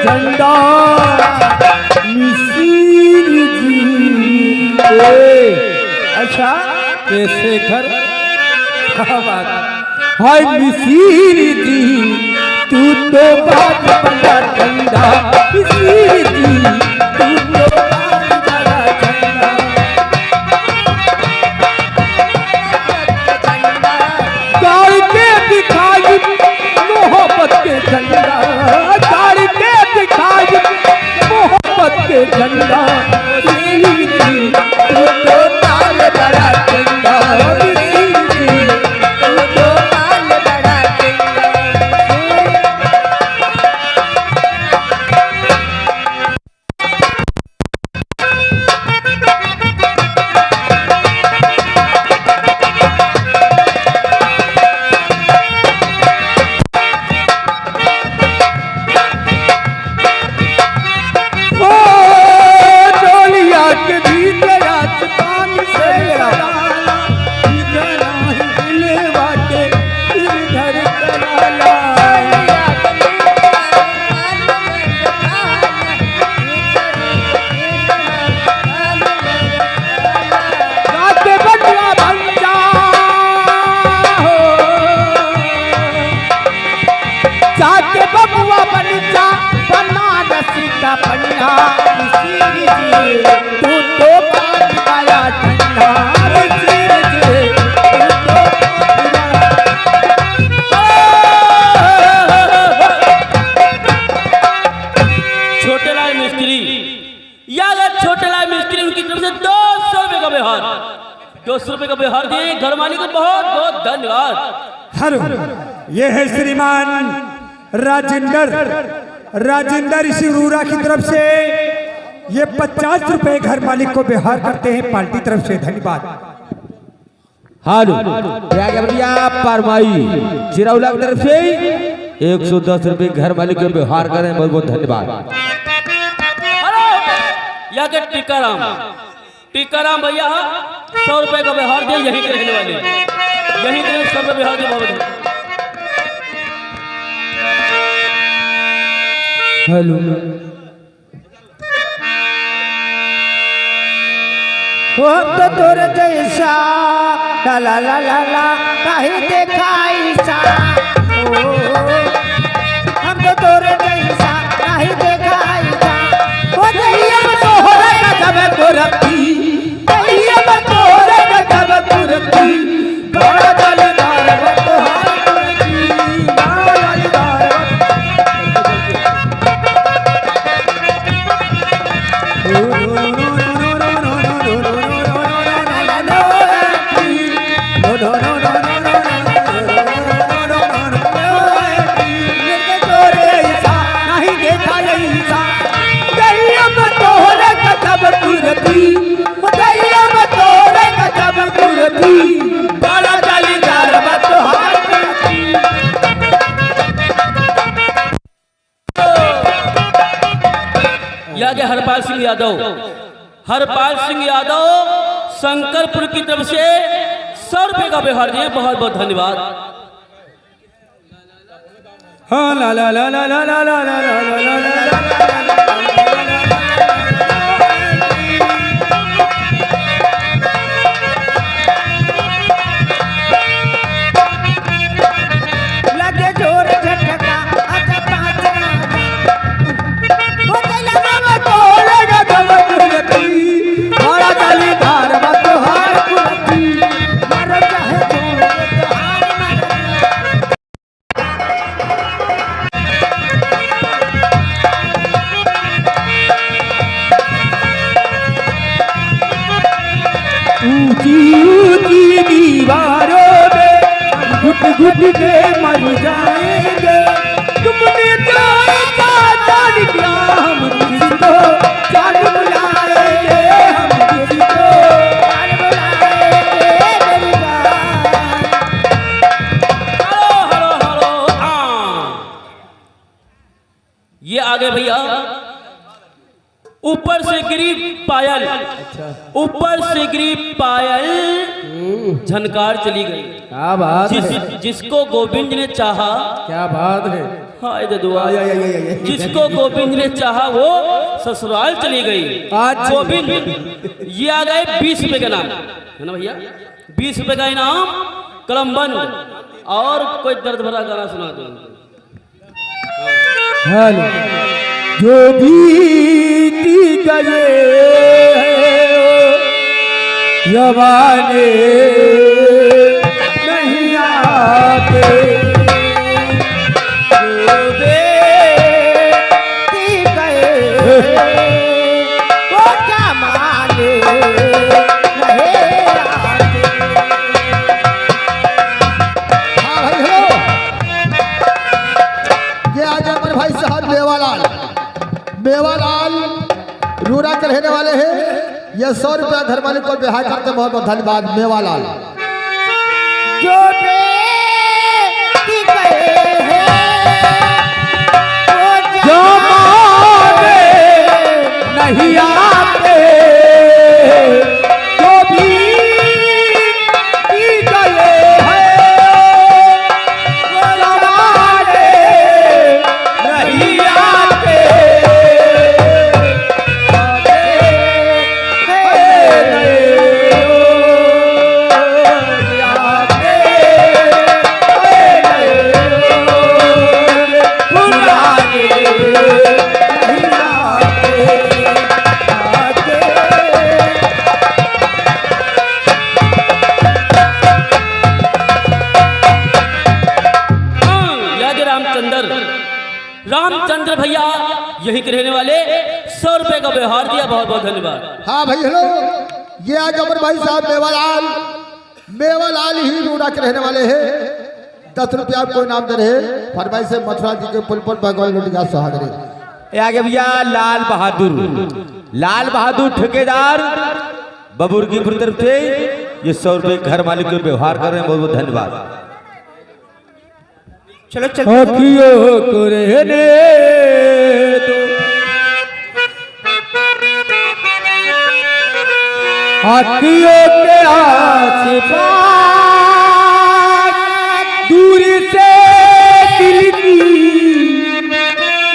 झंडा मिसिर जी। अच्छा कैसे घर हाय मिसिर जी तू तो बात बड़ा झंडा मिसिर जी तू तो बात बड़ा झंडा। गाड़ के दिखाई मोहब्बत के झंडा गाड़ के दिखाई मोहब्बत के झंडा मिसिर जी तू तो ताल बड़ा झंडा मिसिर जी तू तो ताल बड़ा झंडा। जाके बबुआ बन जा बनारसी का पंडा मिसिर जी तू तो बात बड़ा ठंडा मिसिर जी तू तो छोटे लाल मिस्त्री याद छोटे लाल मिस्त्री उनकी तरफ से 200 रुपए का व्यवहार 200 रुपए का व्यवहार दिए घर मालिक को बहुत बहुत धन्यवाद। हेलो ये है श्रीमान राजेंद्र सिरूरा की तरफ से ये 50 रुपए घर मालिक को व्यवहार करते हैं पार्टी तरफ से धन्यवाद। हालो भैया परमाई चिरौला की तरफ से 110 रुपए घर मालिक को व्यवहार करें बहुत बहुत धन्यवाद। या के टीकाराम भैया 100 रुपए का व्यवहार दिए यहीं के रहने वाले यहीं के 100 रुपए व्यवहार दिए बहुत। हेलो वो तो तोर जैसा ला ला ला ला ला कहीं देखाई सा हम तो तोर जैसा कहीं देखाई सा वो दहिया में तोहरा गजब कुरती दहिया में तोहरा गजब कुरती बड़ा दलदार तोहार कुरती बड़ा दलदार याद हरपाल सिंह यादव शंकरपुर की तरफ से 100 रुपए का व्यवहार दिए बहुत बहुत धन्यवाद। हाँ ला ला ला ला ला ला ला ला ला ला ला लगे जोर झटका अच्छा पाँच वो लगा मैं तोड़ेगा जब कुलती बड़ा गली धार मत हार कुलती मर चाहे छोड़ हार मत ऊंची ऊंची दीवारों में घुट घुट के मर जाएंगे तुमने जाएगा जान क्या हम किसी को जान बुलाएंगे हम किसी को जान बुलाएंगे मेरी हेलो ये आगे भैया ऊपर से गिरी पायल, ऊपर से गिरी पायल, झनकार चली गई। क्या बात है, जिसको गोविंद ने चाहा, क्या बात है। हाय दुआ, जिसको गोविंद ने चाहा वो ससुराल चली गई। आज गोविंद ये आ गए 20 रुपए का नाम है ना भैया, 20 रुपए का इनाम, कलमबंद और कोई दर्द भरा गाना सुना दो। हेलो, जो बीती गए जमाने नहीं आते, जो बीती गए वो जमाने नहीं आते। हाँ भाई हेलो, ये आज हमारे भाई साहब मेवालाल रूरा के रहने वाले हैं। ये 100 रुपया घर मालिक को बिहार करते, बहुत बहुत धन्यवाद मेवालाल। जो बीती गए हैं वो जमाने नहीं आते, जो बीती गए हैं वो जमाने नहीं आते। रामचंद्र भैया यही के रहने वाले 100 रुपए का व्यवहार दिया, बहुत बहुत धन्यवाद। हाँ भाई हेलो, ये आज हमारे भाई साहब मेवालाल ही रूरा के रहने वाले हैं। 10 रुपया आपको इनाम दे रहे, फरमाई से मथुरा जी के पुल पर भगवान लुटिया सुहागरे। ये आगे भैया लाल बहादुर ठेकेदार बबुर्गी की तरफ से ये 100 रुपए घर मालिक के व्यवहार कर रहे हैं, बहुत बहुत धन्यवाद। चलो चलो, अखियों को रहने दो, अखियों के आस-पास दूर से दिल की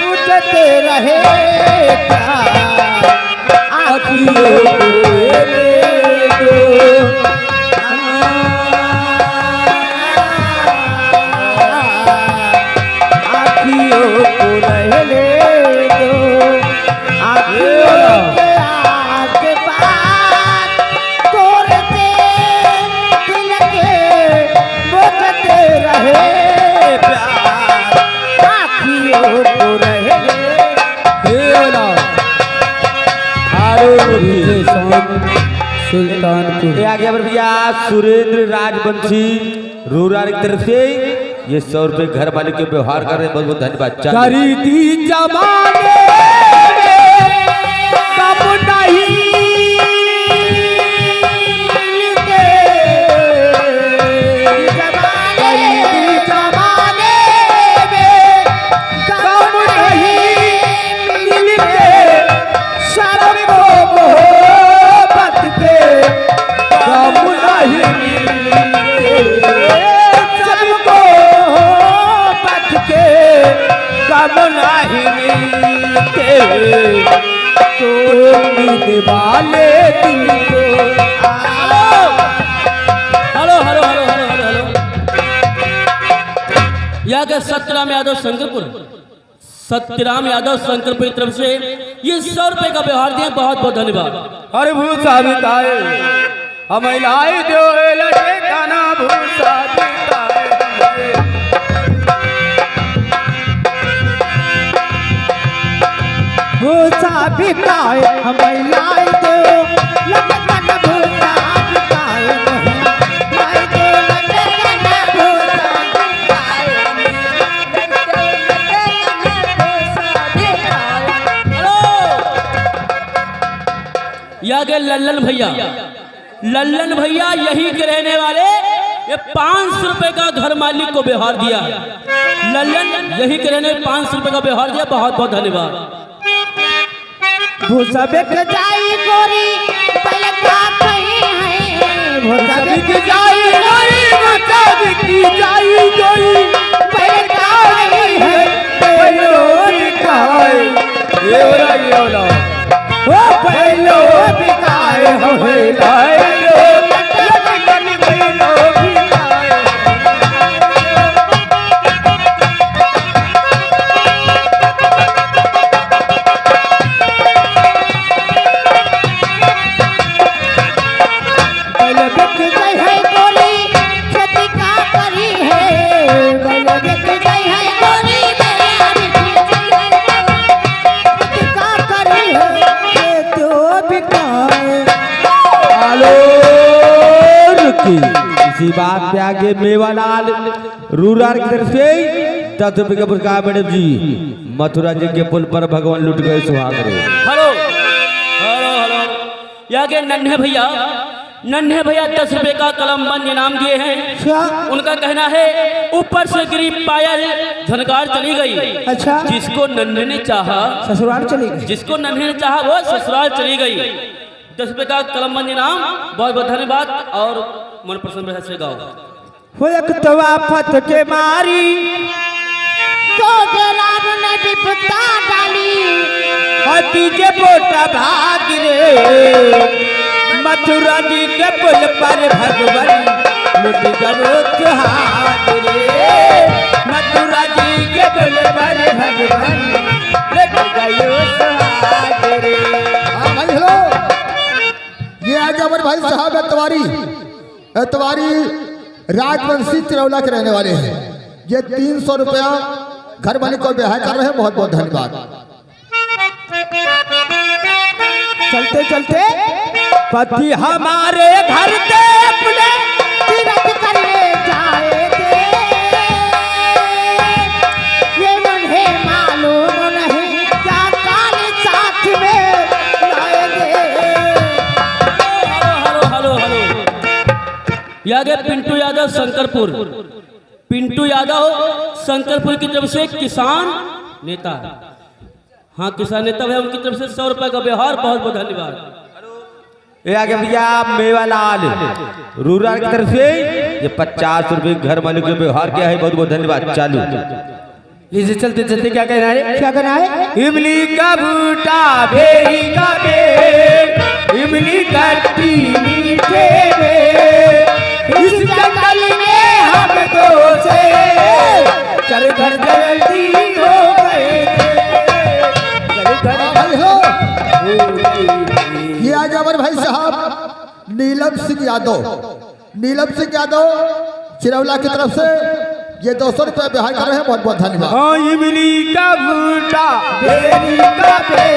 पूछते रहे प्यार, अखियों को रहने दो, आँखियों को रहने दो, आँखियों के आस-पास तोड़ते दिल के बुझते रहे प्यार, आँखियों को रहने दो। सुल्तानपुर ये आगे भैया सुरेंद्र राजवंशी रूरा की तरफ से ये 100 रुपए घर मालिक के व्यवहार कर रहे हैं, बहुत बहुत धन्यवाद। करी थी जमाने कब नहीं मिलते, जमाने में कब नहीं मिलते, शर्म मोहब्बत के कब नहीं मिलते, सबको के कब नहीं मिलते, तो उम्मीद वाले दिल को। Hello hello hello hello hello hello, यहाँ के सत्यराम यादव शंकरपुर की तरफ से ये 100 रुपए का व्यवहार दिए, बहुत बहुत धन्यवाद। हर भूसा बिताए हम लाई दो लगे गाना, भूसा बिताए भूसा बिताए हमें लाई दो लगन, भूसा बिताए लाई दो लगन, भूसा बिताए। हेलो, यहाँ के लल्लन भैया यही के रहने वाले, ये 500 रुपए का घर मालिक को व्यवहार दिया। लल्लन यही के रहने 500 रुपए का व्यवहार दिया, बहुत बहुत धन्यवाद। भूसा बिक जाई गोरी पहले का कहीं है भूसा बिक जाई गोरी भूसा बिक जाई गोरी पहले का कहीं है पहलो बिकाए ये वाला ओ पहलो बिकाए हो लाए इसी बात पे आगे मेवालाल रूरल की तरफ से 10 रुपए का पुरस्कार मैडम जी मथुरा जी के पुल पर भगवान लुट गए सुहाग रे। हेलो हेलो हेलो यहाँ के नन्हे भैया 10 रुपए का कलम बंद इनाम दिए हैं। क्या उनका कहना है ऊपर से गिरी पायल झनकार चली गई। अच्छा जिसको नन्हे ने चाहा ससुराल चली गई जिसको नन्हे ने चाहा वो ससुराल चली गई। 10 रुपए का कलम बंद इनाम बहुत बहुत धन्यवाद और मन पसंद है से गाओ। हो एक तो आफत के मारी तो जराब ने विपदा डाली हती जे बोटा भाग रे मथुरा जी के पुल पर भगवान लुट गयो सुहाग रे मथुरा जी के पुल पर भगवान लुट गयो सुहाग रे। हाँ भाई हेलो, ये आज हमारे भाई साहब एतवारी राजवंशी चिरौला के रहने वाले हैं। ये 300 रुपया घर वाले को ब्याह कर रहे हैं। बहुत बहुत धन्यवाद। चलते चलते पति हमारे घर से अपने तीरथ करने जाएंगे ये उन्हें मालूम नहीं क्या काल साथ में लाएंगे। हेलो यहाँ के पिंटू यादव शंकरपुर की तरफ से किसान नेता। हाँ किसान नेता है उनकी तरफ से 100 रुपए का व्यवहार बहुत बहुत धन्यवाद। ये आगे भैया मेवालाल रूरल की तरफ से ये 50 रुपए घर मालिक के व्यवहार किया है। बहुत बहुत धन्यवाद। चालू लीजिए चलते चलते क्या कहना है इमली का बूटा बेरी का पेड़ इमली कट्टी मीठे इस जंगल में हम दो से चल घर जल्दी हो गए भाई हो, ये आज हमारे भाई साहब नीलम सिंह यादव चिरौला की तरफ से ये 200 रुपये ब्याह कर रहे हैं। बहुत बहुत धन्यवाद। हाँ इमली का बूटा बेरी का पेड़